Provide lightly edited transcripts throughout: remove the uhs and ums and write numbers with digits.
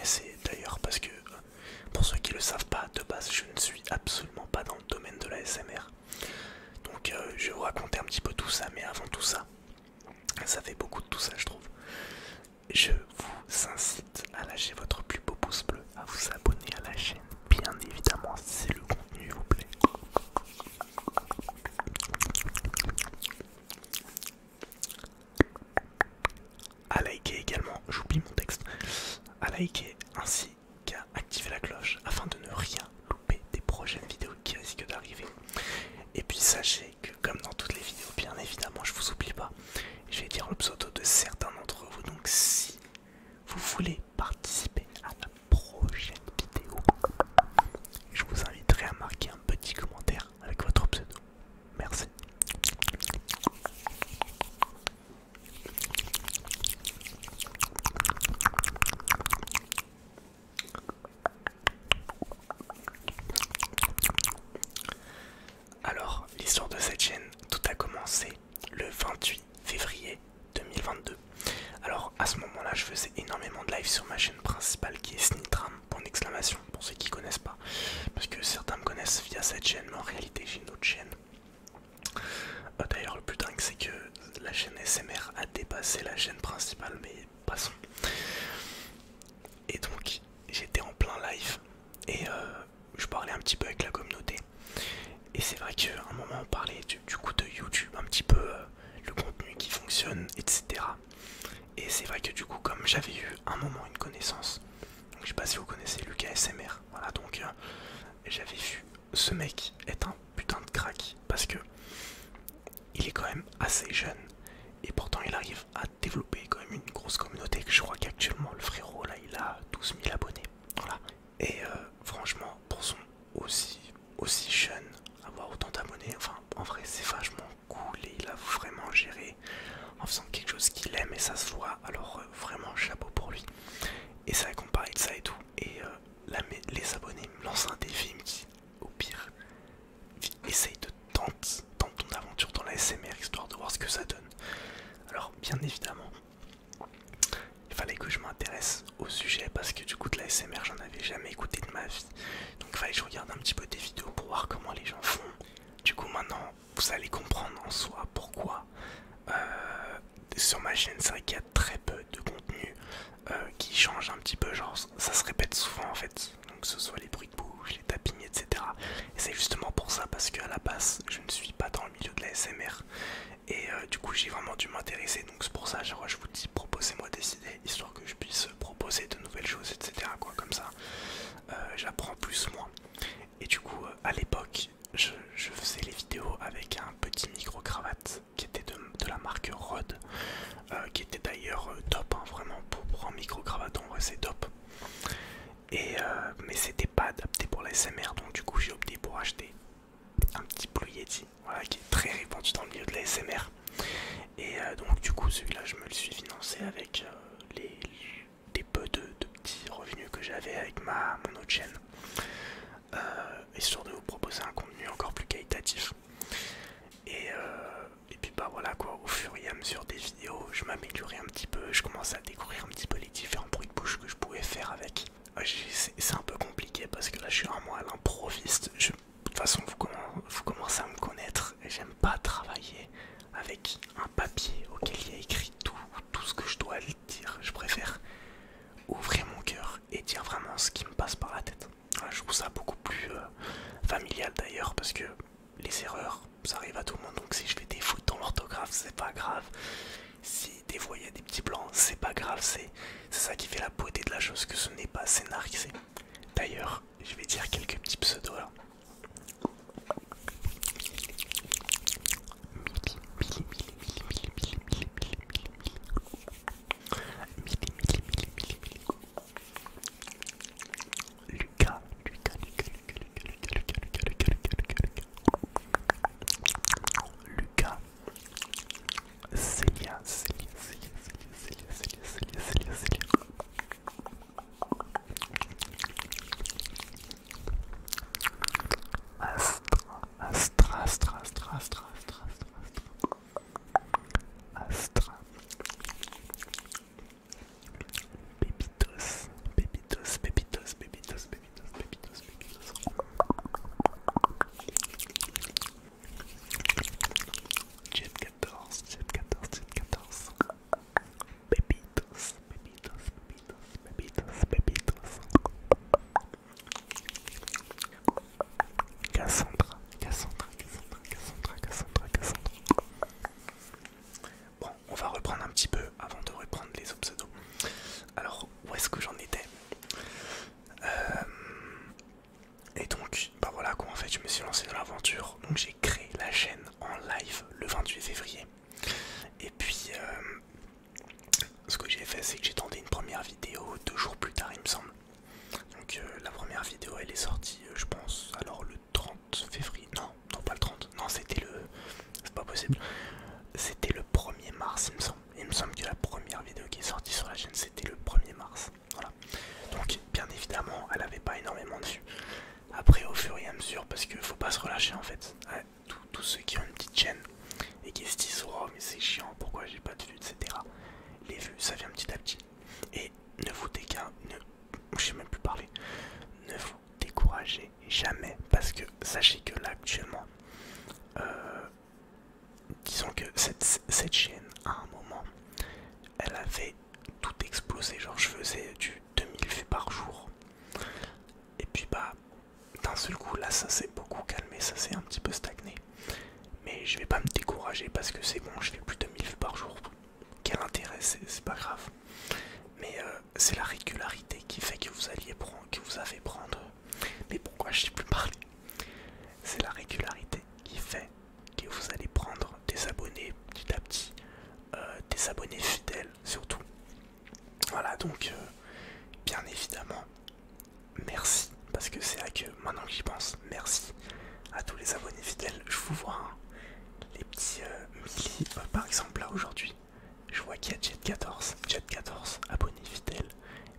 connaissez d'ailleurs, parce que pour ceux qui ne le savent pas, de base je ne suis absolument pas dans le domaine de la SMR. Donc je vais vous raconter un petit peu tout ça, mais avant tout ça, ça fait beaucoup de tout ça je trouve. Je vous incite à lâcher votre plus beau pouce bleu, à vous abonner à la chaîne, bien évidemment si le contenu vous plaît. À liker également, j'oublie mon texte, à liker ainsi qu'à activer la cloche afin de ne rien louper des prochaines vidéos qui risquent d'arriver. Et puis sachez que comme dans toutes les vidéos, bien évidemment je vous oublie pas, je vais dire le pseudo de certains d'entre vous, donc si vous voulez participer à la prochaine vidéo, je vous inviterai à marquer un petit commentaire avec votre pseudo. Merci. Alors, l'histoire de cette chaîne, tout a commencé le 28 février 2022. Alors, à ce moment-là, je faisais énormément de live sur ma chaîne principale qui est Snitram, pour exclamation, pour ceux qui connaissent pas. Parce que certains me connaissent via cette chaîne, mais en réalité, j'ai une autre chaîne. D'ailleurs, le plus dingue, c'est que la chaîne SMR a dépassé la chaîne principale, mais passons. Et donc, j'étais en plein live et je parlais un petit peu avec la communauté. Et c'est vrai qu'à un moment on parlait du coup de YouTube, un petit peu le contenu qui fonctionne, etc. Et c'est vrai que du coup comme j'avais eu un moment une connaissance, donc je sais pas si vous connaissez Lucas SMR, voilà donc j'avais vu ce mec être un putain de crack parce que il est quand même assez jeune et pourtant il arrive à développer quand même une grosse communauté que je crois qu'actuellement le frérot là il a 12 000 abonnés, voilà. Et franchement pour son aussi jeune avoir autant d'abonnés, enfin en vrai c'est vachement cool et il a vraiment géré en faisant quelque chose qu'il aime et ça se voit, alors vraiment chapeau pour lui. Et c'est vrai qu'on parlait de ça et tout, et les abonnés me lancent un défi, il me dit au pire essaye de tenter ton aventure dans la SMR histoire de voir ce que ça donne. Alors bien évidemment il fallait que je m'intéresse au sujet parce que du coup de la SMR j'en avais jamais écouté de ma vie, donc il fallait que je regarde un petit peu des vidéos pour voir comment les gens font. Du coup maintenant vous allez comprendre en soi pourquoi sur ma chaîne c'est vrai qu'il y a très peu de contenu qui change un petit peu, genre ça se répète souvent en fait, donc que ce soit les bruits de bouche, les tappings, etc. Et c'est justement pour ça, parce qu'à la base je ne suis pas dans le milieu de la SMR et du coup j'ai vraiment dû m'intéresser, donc c'est pour ça genre, je vous dis proposez-moi des idées histoire que je puisse proposer de nouvelles choses, etc. quoi, comme ça j'apprends plus moi. Et du coup à l'époque je faisais les vidéos avec un petit micro cravate qui était de la marque Rode, qui était d'ailleurs top, hein, vraiment pour un micro cravate en vrai c'est top. Et mais c'était pas adapté pour la SMR, donc du coup j'ai opté pour acheter un petit Blue Yeti, voilà, qui est très répandu dans le milieu de la SMR. Et donc du coup celui-là je me le suis financé avec des peu de petits revenus que j'avais avec mon autre chaîne, histoire de vous proposer un contenu encore plus qualitatif. Et puis bah voilà quoi, au fur et à mesure des vidéos je m'améliorais un petit peu, je commençais à découvrir un petit peu les différents bruits de bouche que je pouvais faire avec. C'est un peu compliqué parce que là je suis vraiment à l'improviste. De toute façon vous commencez à me connaître et j'aime pas travailler avec un papier auquel il y a écrit tout ce que je dois dire. Je préfère ouvrir mon cœur et dire vraiment ce qui me passe par la tête. Voilà, je trouve ça beaucoup plus familial d'ailleurs, parce que les erreurs ça arrive à tout le monde, donc si je fais des fautes dans l'orthographe c'est pas grave, si des fois il y a des petits blancs c'est pas grave, c'est ça qui fait la beauté de la chose, que ce n'est pas scénarisé. D'ailleurs je vais dire quelques petits pseudos là. Lucas, Lucas, Célia, possible. C'était le 1er mars, il me semble. Il me semble que la première vidéo qui est sortie sur la chaîne, c'était le 1er mars. Voilà. Donc, bien évidemment, elle avait pas énormément de vues. Après, au fur et à mesure, parce qu'il faut pas se relâcher en fait. Ouais, tous ceux qui ont une petite chaîne et qui se disent oh, mais c'est chiant, pourquoi j'ai pas de vues, etc. Les vues, ça vient petit à petit. Et ne vous je sais même plus parler. Ne vous découragez jamais, parce que sachez que là actuellement, disons que cette chaîne, à un moment, elle avait tout explosé. Genre, je faisais du 2000 vues par jour. Et puis, bah, d'un seul coup, là, ça s'est beaucoup calmé, ça s'est un petit peu stagné. Mais je vais pas me décourager parce que c'est bon, je fais plus de 1000 vues par jour. Quel intérêt, c'est pas grave. Mais c'est la régularité qui fait que vous avez prendre. Mais pourquoi je sais plus parler? C'est la régularité qui fait que vous allez prendre des abonnés petit à petit, des abonnés fidèles surtout. Voilà, donc bien évidemment, merci, parce que c'est vrai que maintenant que j'y pense, merci à tous les abonnés fidèles. Je vous vois, hein, les petits Milly, par exemple là aujourd'hui, je vois qu'il y a Jet14, abonné fidèle.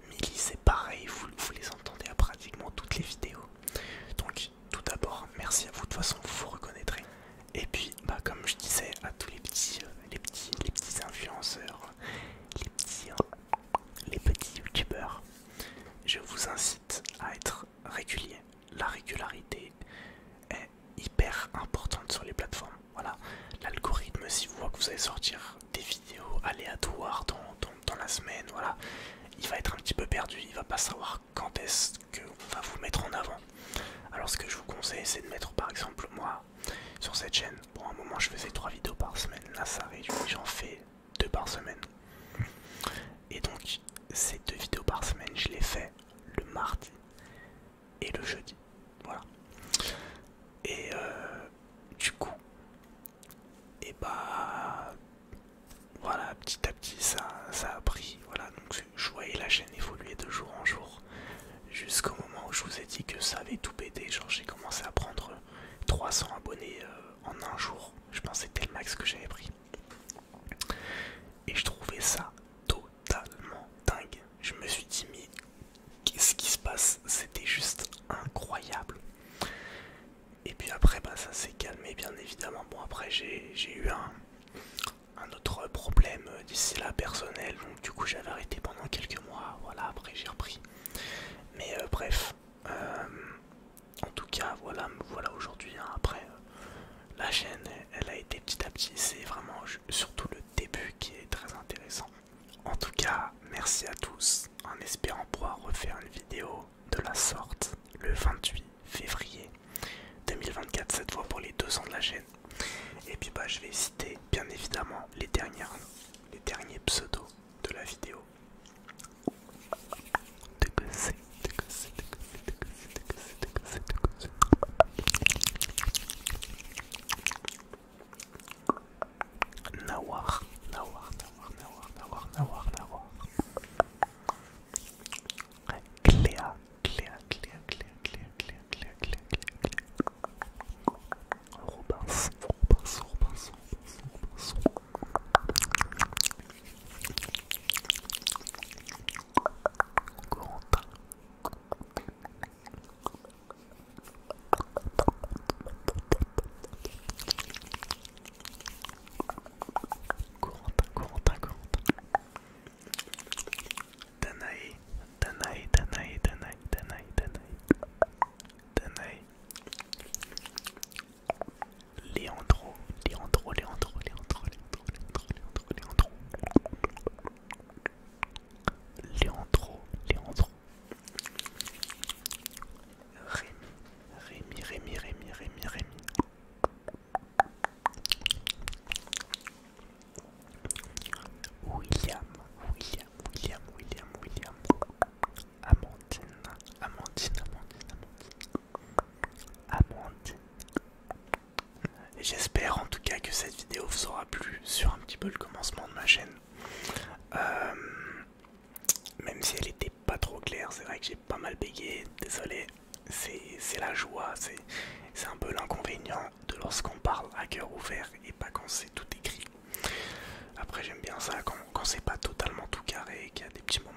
Milly c'est pareil, vous les entendez à pratiquement toutes les vidéos. Donc tout d'abord, merci à vous, de toute façon vous vous reconnaîtrez. Et puis, bah, comme je disais, à tous les petits influenceurs, les petits youtubeurs, je vous incite à être régulier. La régularité est hyper importante sur les plateformes. Voilà, l'algorithme, si vous voit que vous allez sortir des vidéos aléatoires dans la semaine, voilà, il va être un petit peu perdu, il va pas savoir quand est-ce qu'on va vous mettre en avant. Alors ce que je vous conseille, c'est de mettre, par exemple, moi sur cette chaîne, pour un moment je faisais 3 vidéos par semaine, là ça réduit, j'en fais 2 par semaine. Et donc ces 2 vidéos par semaine, je les fais le mardi et le jeudi. Voilà. Et du coup, et bah voilà, petit à petit ça a pris. Voilà, donc je voyais la chaîne évoluer de jour en jour jusqu'au moment où je vous ai dit que ça avait tout pété. Genre j'ai commencé à prendre 300 abonnés en un jour. Je pensais que c'était le max que j'avais pris. Et je trouvais ça totalement dingue. Je me suis dit mais qu'est-ce qui se passe? C'était juste incroyable. Et puis après bah ça s'est calmé bien évidemment. Bon après j'ai eu un autre problème d'ici là personnel. Donc du coup j'avais arrêté pendant quelques mois. Voilà, après j'ai repris. Mais bref. En tout cas voilà aujourd'hui, hein. Après la chaîne elle a été petit à petit. C'est vraiment surtout le début qui est très intéressant. En tout cas merci à tous, en espérant pouvoir refaire une vidéo de la sorte le 28 février 2024, cette fois pour les 2 ans de la chaîne. Et puis bah je vais citer bien évidemment les derniers pseudos de la vidéo. Nawar. Cléa. Robinson. Corentin. Danae. Leandro. Rémi. William. Amandine. J'espère en tout cas que cette vidéo vous aura plu sur un petit peu le commencement de ma chaîne. Même si elle était pas trop claire, c'est vrai que j'ai pas mal bégayé, désolé. c'est la joie, c'est un peu l'inconvénient de lorsqu'on parle à cœur ouvert et pas quand c'est tout écrit. Après j'aime bien ça quand c'est pas totalement tout carré, qu'il y a des petits moments